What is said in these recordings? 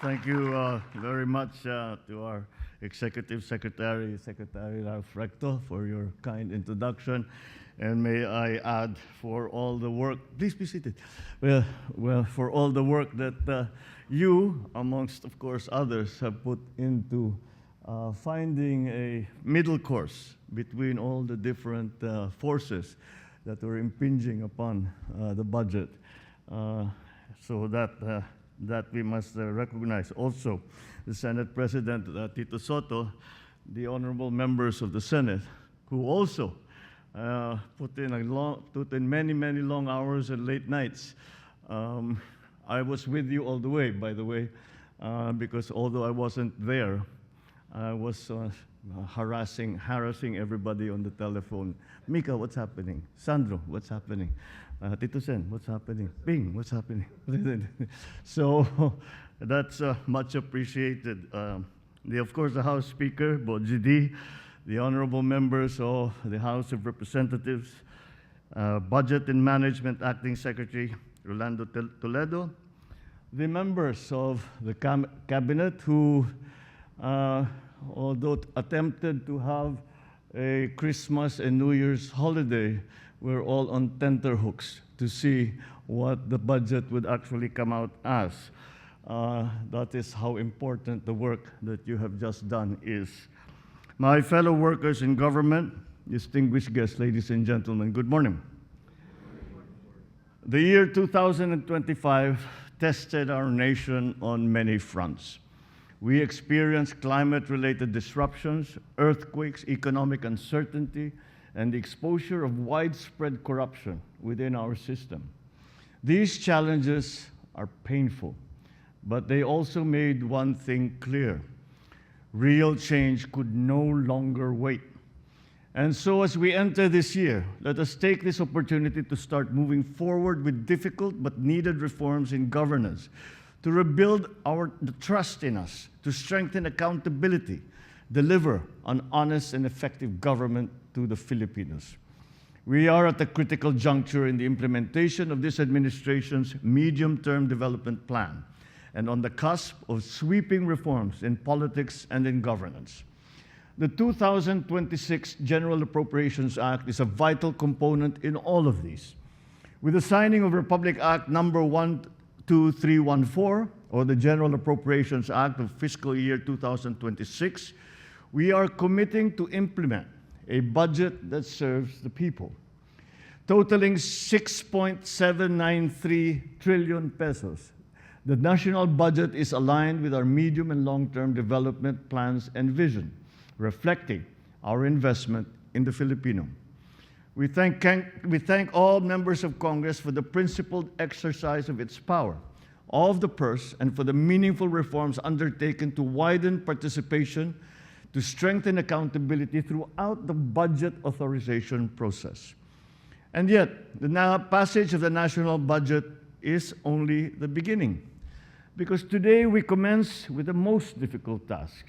Thank you very much to our Executive Secretary, Secretary Ralph Recto, for your kind introduction. And may I add, for all the work, please be seated. Well, for all the work that you, amongst, of course, others, have put into finding a middle course between all the different forces that were impinging upon the budget. So that we must recognize. Also, the Senate President, Tito Soto, the honorable members of the Senate, who also put in many, many long hours and late nights. I was with you all the way, by the way, because although I wasn't there, I was harassing everybody on the telephone. Mika, what's happening? Sandro, what's happening? Tito Sen, what's happening? Bing, what's happening? So that's much appreciated. Of course, the House Speaker, Bojidi, the honorable members of the House of Representatives, Budget and Management Acting Secretary Rolando Toledo, the members of the Cabinet who, although attempted to have a Christmas and New Year's holiday, we're all on tenterhooks to see what the budget would actually come out as. That is how important the work that you have just done is. My fellow workers in government, distinguished guests, ladies and gentlemen, good morning. The year 2025 tested our nation on many fronts. We experienced climate-related disruptions, earthquakes, economic uncertainty, and the exposure of widespread corruption within our system. These challenges are painful, but they also made one thing clear: real change could no longer wait. And so as we enter this year, let us take this opportunity to start moving forward with difficult but needed reforms in governance, to rebuild the trust in us, to strengthen accountability, deliver an honest and effective government to the Filipinos. We are at a critical juncture in the implementation of this administration's medium-term development plan, and on the cusp of sweeping reforms in politics and in governance. The 2026 General Appropriations Act is a vital component in all of these. With the signing of Republic Act number 12314, or the General Appropriations Act of Fiscal Year 2026, we are committing to implement a budget that serves the people, totaling 6.793 trillion pesos. The national budget is aligned with our medium and long-term development plans and vision, reflecting our investment in the Filipino. We thank all members of Congress for the principled exercise of its power, of the purse, and for the meaningful reforms undertaken to widen participation, to strengthen accountability throughout the budget authorization process. And yet, the passage of the national budget is only the beginning, because today we commence with the most difficult task,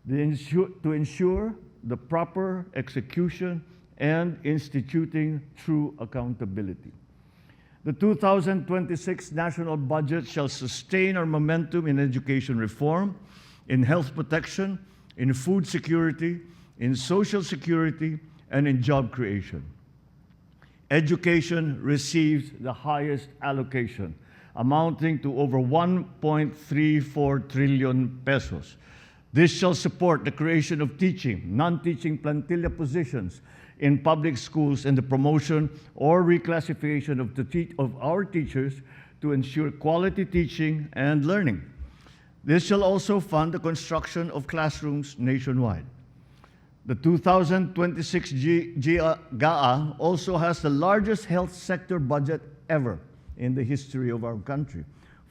to ensure the proper execution and instituting true accountability. The 2026 national budget shall sustain our momentum in education reform, in health protection, in food security, in social security, and in job creation. Education receives the highest allocation, amounting to over 1.34 trillion pesos. This shall support the creation of teaching, non-teaching plantilla positions in public schools and the promotion or reclassification of our teachers to ensure quality teaching and learning. This shall also fund the construction of classrooms nationwide. The 2026 GAA also has the largest health sector budget ever in the history of our country,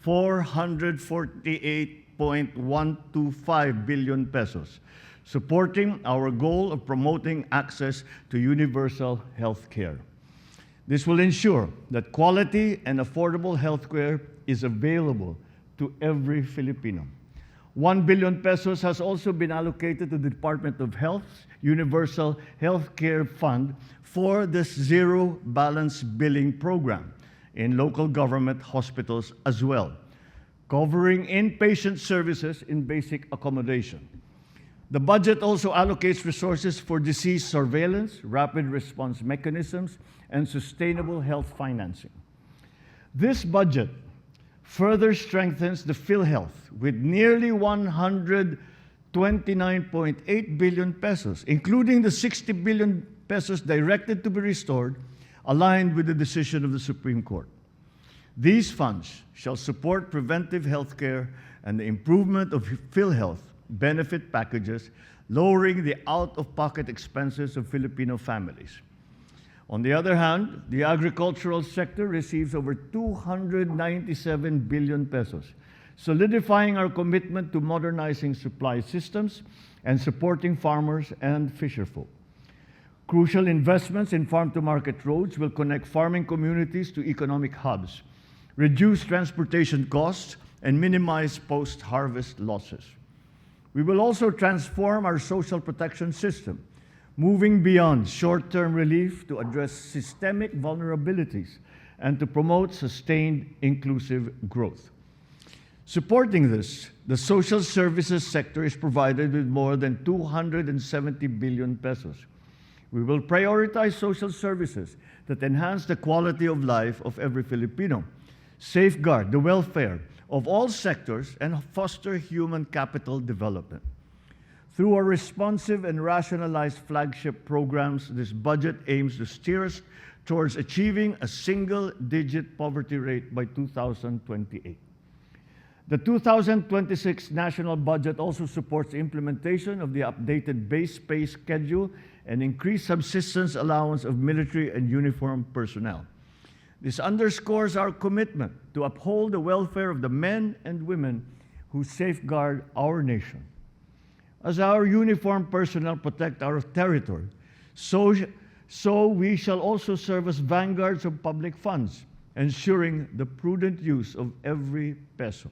448.125 billion pesos, supporting our goal of promoting access to universal health care. This will ensure that quality and affordable health care is available to every Filipino. 1 billion pesos has also been allocated to the Department of Health's Universal Health Care Fund for this zero balance billing program in local government hospitals as well. covering inpatient services in basic accommodation. The budget also allocates resources for disease surveillance, rapid response mechanisms, and sustainable health financing. This budget further strengthens the PhilHealth with nearly 129.8 billion pesos, including the 60 billion pesos directed to be restored, aligned with the decision of the Supreme Court. These funds shall support preventive health care and the improvement of PhilHealth benefit packages, lowering the out-of-pocket expenses of Filipino families. On the other hand, the agricultural sector receives over 297 billion pesos, solidifying our commitment to modernizing supply systems and supporting farmers and fisherfolk. Crucial investments in farm-to-market roads will connect farming communities to economic hubs, reduce transportation costs, and minimize post-harvest losses. We will also transform our social protection system, moving beyond short-term relief to address systemic vulnerabilities and to promote sustained inclusive growth. Supporting this, the social services sector is provided with more than 270 billion pesos. We will prioritize social services that enhance the quality of life of every Filipino, safeguard the welfare of all sectors, and foster human capital development. Through our responsive and rationalized flagship programs, this budget aims to steer us towards achieving a single-digit poverty rate by 2028. The 2026 national budget also supports the implementation of the updated base pay schedule and increased subsistence allowance of military and uniformed personnel. This underscores our commitment to uphold the welfare of the men and women who safeguard our nation. As our uniformed personnel protect our territory, so we shall also serve as vanguards of public funds, ensuring the prudent use of every peso.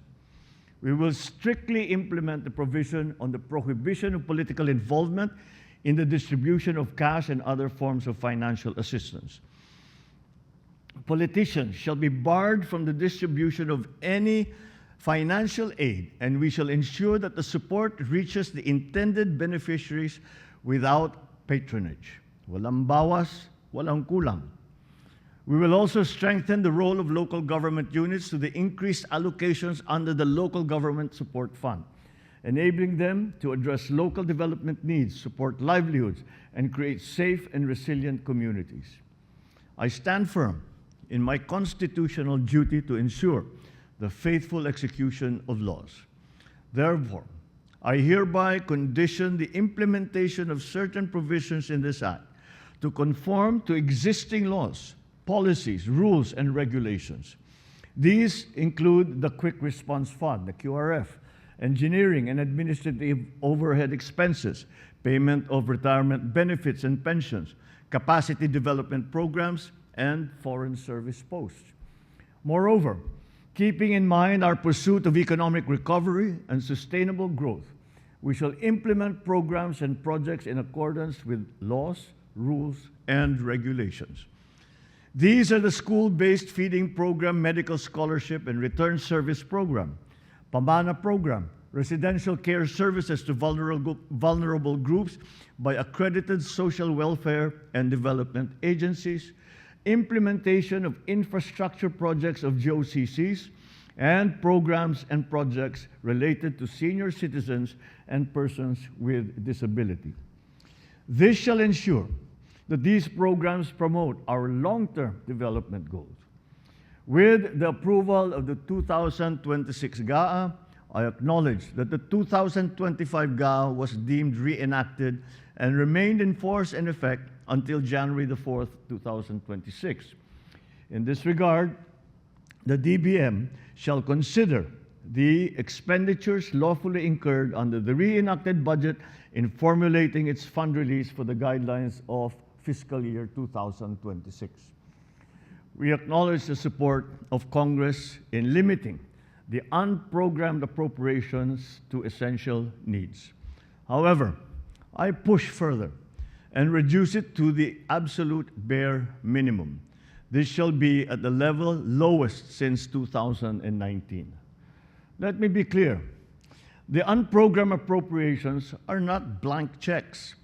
We will strictly implement the provision on the prohibition of political involvement in the distribution of cash and other forms of financial assistance. Politicians shall be barred from the distribution of any financial aid, and we shall ensure that the support reaches the intended beneficiaries without patronage. Walang bawas, walang kulang. We will also strengthen the role of local government units through the increased allocations under the Local Government Support Fund, enabling them to address local development needs, support livelihoods, and create safe and resilient communities. I stand firm in my constitutional duty to ensure the faithful execution of laws. Therefore, I hereby condition the implementation of certain provisions in this Act to conform to existing laws, policies, rules, and regulations. These include the Quick Response Fund, the QRF, engineering and administrative overhead expenses, payment of retirement benefits and pensions, capacity development programs, and foreign service posts. Moreover, keeping in mind our pursuit of economic recovery and sustainable growth, we shall implement programs and projects in accordance with laws, rules, and regulations. These are the school-based feeding program, medical scholarship, and return service program, Pamana program, residential care services to vulnerable groups by accredited social welfare and development agencies, implementation of infrastructure projects of GOCCs, and programs and projects related to senior citizens and persons with disability. This shall ensure that these programs promote our long-term development goals. With the approval of the 2026 GAA, I acknowledge that the 2025 GAA was deemed reenacted and remained in force and effect until January the 4th, 2026. In this regard, the DBM shall consider the expenditures lawfully incurred under the reenacted budget in formulating its fund release for the guidelines of Fiscal Year 2026. We acknowledge the support of Congress in limiting the unprogrammed appropriations to essential needs. However, I push further and reduce it to the absolute bare minimum. This shall be at the level lowest since 2019. Let me be clear. The unprogrammed appropriations are not blank checks.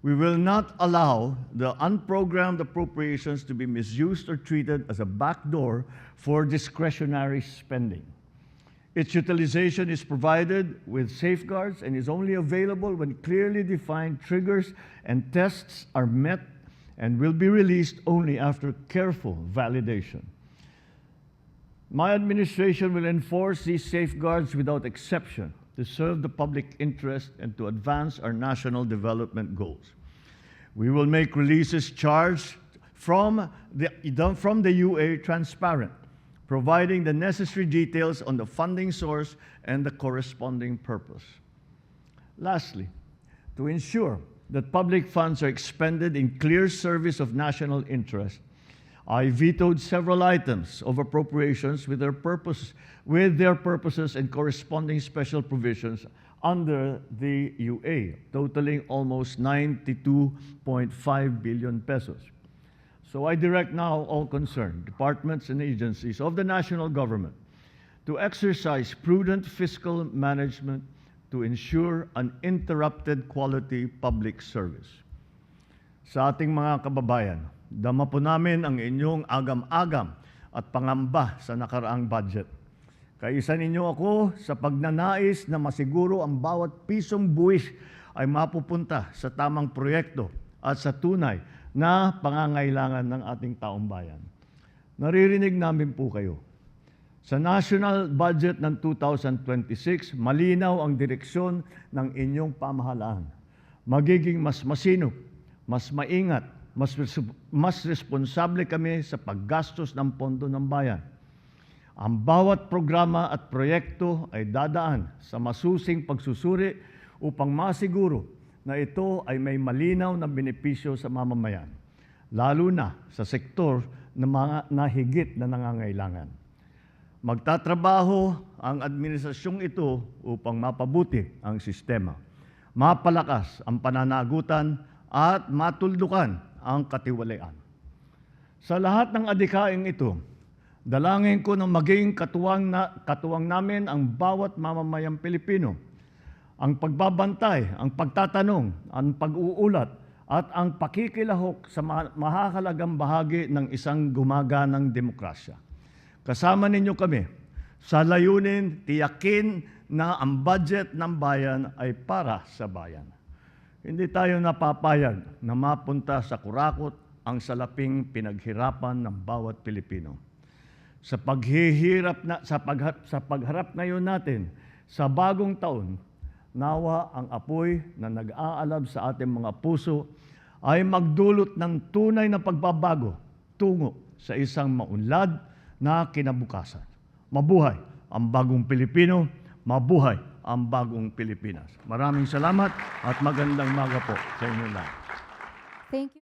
We will not allow the unprogrammed appropriations to be misused or treated as a backdoor for discretionary spending. Its utilization is provided with safeguards and is only available when clearly defined triggers and tests are met, and will be released only after careful validation. My administration will enforce these safeguards without exception to serve the public interest and to advance our national development goals. We will make releases charged from the UA transparent, providing the necessary details on the funding source and the corresponding purpose. Lastly, to ensure that public funds are expended in clear service of national interest, I vetoed several items of appropriations with their purposes and corresponding special provisions under the UA, totaling almost 92.5 billion pesos. So I direct now all concerned departments and agencies of the national government to exercise prudent fiscal management to ensure uninterrupted quality public service. Sa ating mga kababayan, dama po namin ang inyong agam-agam at pangamba sa nakaraang budget. Kaisa ninyo ako sa pagnanais na masiguro ang bawat pisong buwis ay mapupunta sa tamang proyekto at sa tunay na pangangailangan ng ating taong bayan. Naririnig namin po kayo. Sa national budget ng 2026, malinaw ang direksyon ng inyong pamahalaan. Magiging mas masinop, mas maingat, mas responsable kami sa paggastos ng pondo ng bayan. Ang bawat programa at proyekto ay dadaan sa masusing pagsusuri upang masiguro na ito ay may malinaw na benepisyo sa mamamayan, lalo na sa sektor na mga nahigit na nangangailangan. Magtatrabaho ang administrasyong ito upang mapabuti ang sistema, mapalakas ang pananagutan at matuldukan ang katiwalian. Sa lahat ng adhikaing ito, dalangin ko na maging katuwang namin ang bawat mamamayang Pilipino. Ang pagbabantay, ang pagtatanong, ang pag-uulat, at ang pakikilahok sa mahahalagang bahagi ng isang gumaganang demokrasya. Kasama ninyo kami sa layunin tiyakin na ang budget ng bayan ay para sa bayan. Hindi tayo napapayag na mapunta sa kurakot ang salaping pinaghirapan ng bawat Pilipino. Sa pagharap ngayon natin sa bagong taon, nawa ang apoy na nag-aalab sa ating mga puso ay magdulot ng tunay na pagbabago tungo sa isang maunlad na kinabukasan. Mabuhay ang bagong Pilipino, mabuhay ang bagong Pilipinas. Maraming salamat at magandang umaga po sa inyo lahat. Thank you.